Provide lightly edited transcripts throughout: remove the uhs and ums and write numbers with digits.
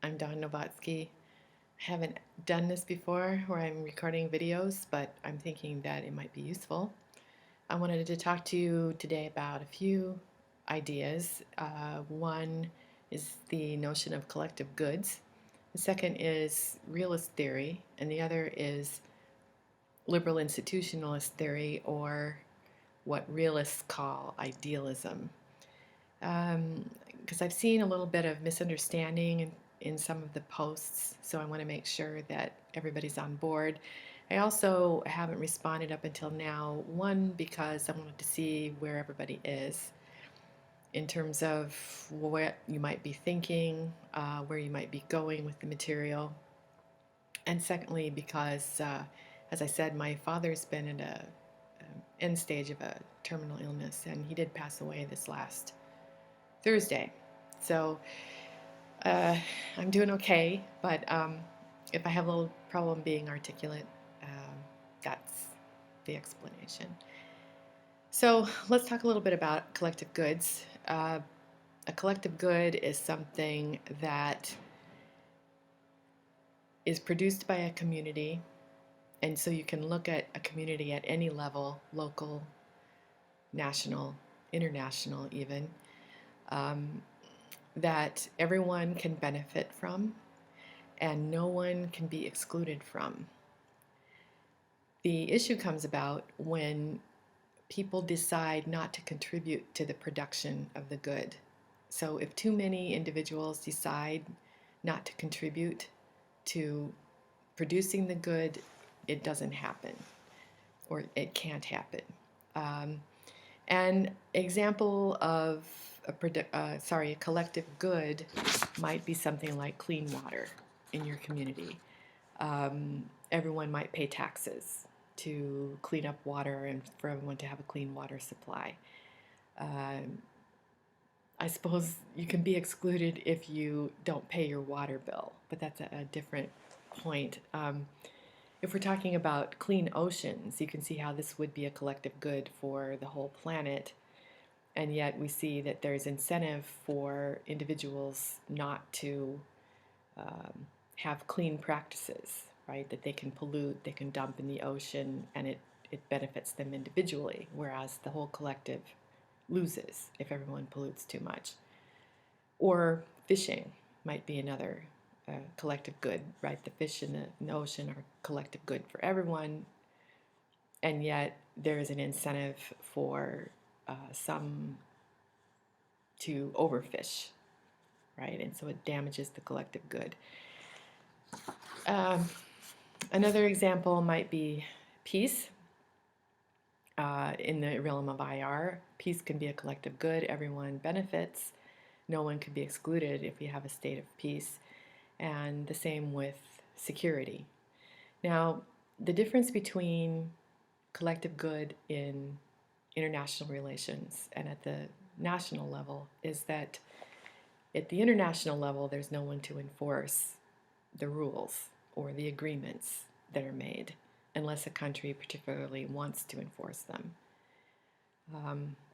I'm Nowacki. I haven't done this before where I'm recording videos, but I'm thinking that it might be useful. I wanted to talk to you today about a few ideas. One is the notion of collective goods. The second is realist theory, and the other is liberal institutionalist theory, or what realists call idealism. Because I've seen a little bit of misunderstanding in some of the posts, so I want to make sure that everybody's on board. I also haven't responded up until now, one, because I wanted to see where everybody is in terms of what you might be thinking, where you might be going with the material, and secondly, because, as I said, my father's been in a end stage of a terminal illness, and he did pass away this last Thursday. So I'm doing okay, but if I have a little problem being articulate, that's the explanation. So let's talk a little bit about collective goods. A collective good is something that is produced by a community, and so you can look at a community at any level, local, national, international even, that everyone can benefit from and no one can be excluded from. The issue comes about when people decide not to contribute to the production of the good. So if too many individuals decide not to contribute to producing the good, it doesn't happen, or it can't happen. An example of a collective good might be something like clean water in your community. Everyone might pay taxes to clean up water and for everyone to have a clean water supply. I suppose you can be excluded if you don't pay your water bill, but that's a different point. If we're talking about clean oceans, you can see how this would be a collective good for the whole planet, and yet we see that there's incentive for individuals not to have clean practices, right? That they can pollute, they can dump in the ocean, and it benefits them individually, whereas the whole collective loses if everyone pollutes too much. Or fishing might be another collective good, right? The fish in the ocean are collective good for everyone, and yet there is an incentive for some to overfish, right? And so it damages the collective good. Another example might be peace. In the realm of IR, peace can be a collective good. Everyone benefits. No one can be excluded if we have a state of peace. And the same with security. Now, the difference between collective good in international relations and at the national level is that at the international level, there's no one to enforce the rules or the agreements that are made unless a country particularly wants to enforce them.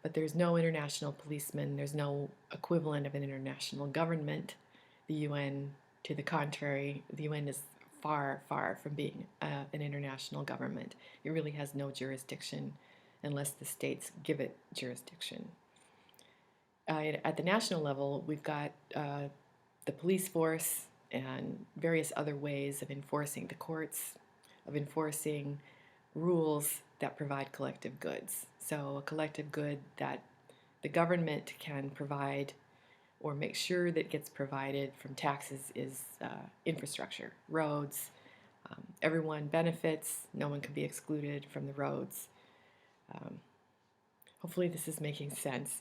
But there's no international policeman, there's no equivalent of an international government. The UN, to the contrary, the UN is far, far from being an international government. It really has no jurisdiction unless the states give it jurisdiction. At the national level, we've got the police force and various other ways of enforcing the courts, of enforcing rules that provide collective goods. So a collective good that the government can provide or make sure that gets provided from taxes is infrastructure, roads. Everyone benefits, no one can be excluded from the roads. Hopefully this is making sense.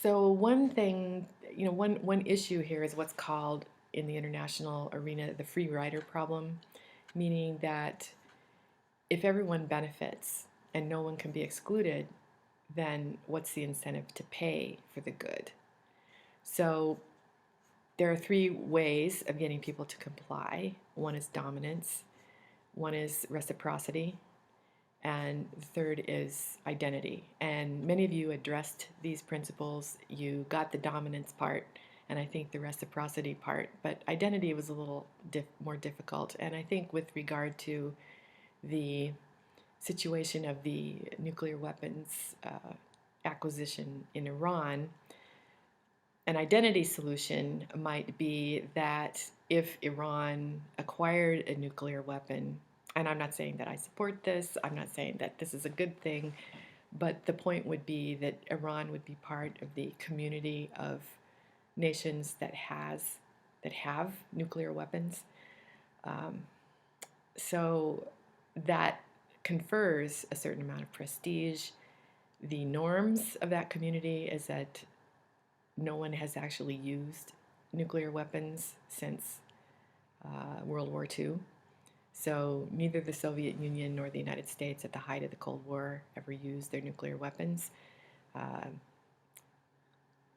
So one thing, one issue here is what's called in the international arena the free rider problem, meaning that if everyone benefits and no one can be excluded, then what's the incentive to pay for the good? So there are three ways of getting people to comply. One is dominance, one is reciprocity, and the third is identity. And many of you addressed these principles. You got the dominance part, and I think the reciprocity part, but identity was a little more difficult. And I think with regard to the situation of the nuclear weapons acquisition in Iran, an identity solution might be that if Iran acquired a nuclear weapon, and I'm not saying that I support this, I'm not saying that this is a good thing, but the point would be that Iran would be part of the community of nations that have nuclear weapons. Um, so that confers a certain amount of prestige. The norms of that community is that no one has actually used nuclear weapons since World War II. So neither the Soviet Union nor the United States at the height of the Cold War ever used their nuclear weapons. Uh,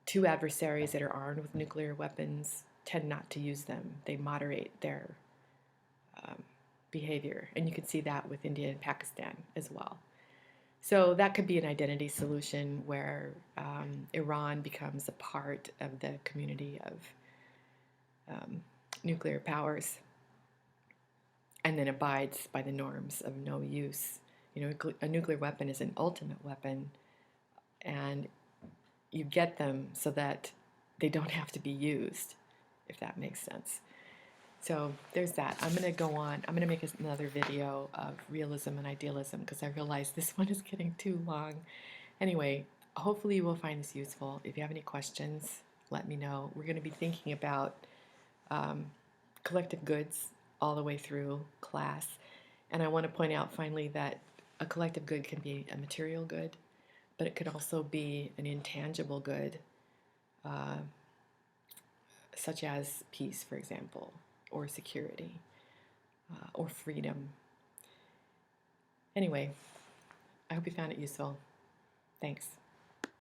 Two adversaries that are armed with nuclear weapons tend not to use them. They moderate their um, behavior. And you can see that with India and Pakistan as well. So that could be an identity solution where Iran becomes a part of the community of nuclear powers and then abides by the norms of no use. You know, a nuclear weapon is an ultimate weapon, and you get them so that they don't have to be used, if that makes sense. So there's that. I'm going to go on. I'm going to make another video of realism and idealism because I realize this one is getting too long. Anyway, hopefully you will find this useful. If you have any questions, let me know. We're going to be thinking about collective goods all the way through class. And I want to point out finally that a collective good can be a material good, but it could also be an intangible good, such as peace, for example, or security, or freedom. Anyway, I hope you found it useful. Thanks.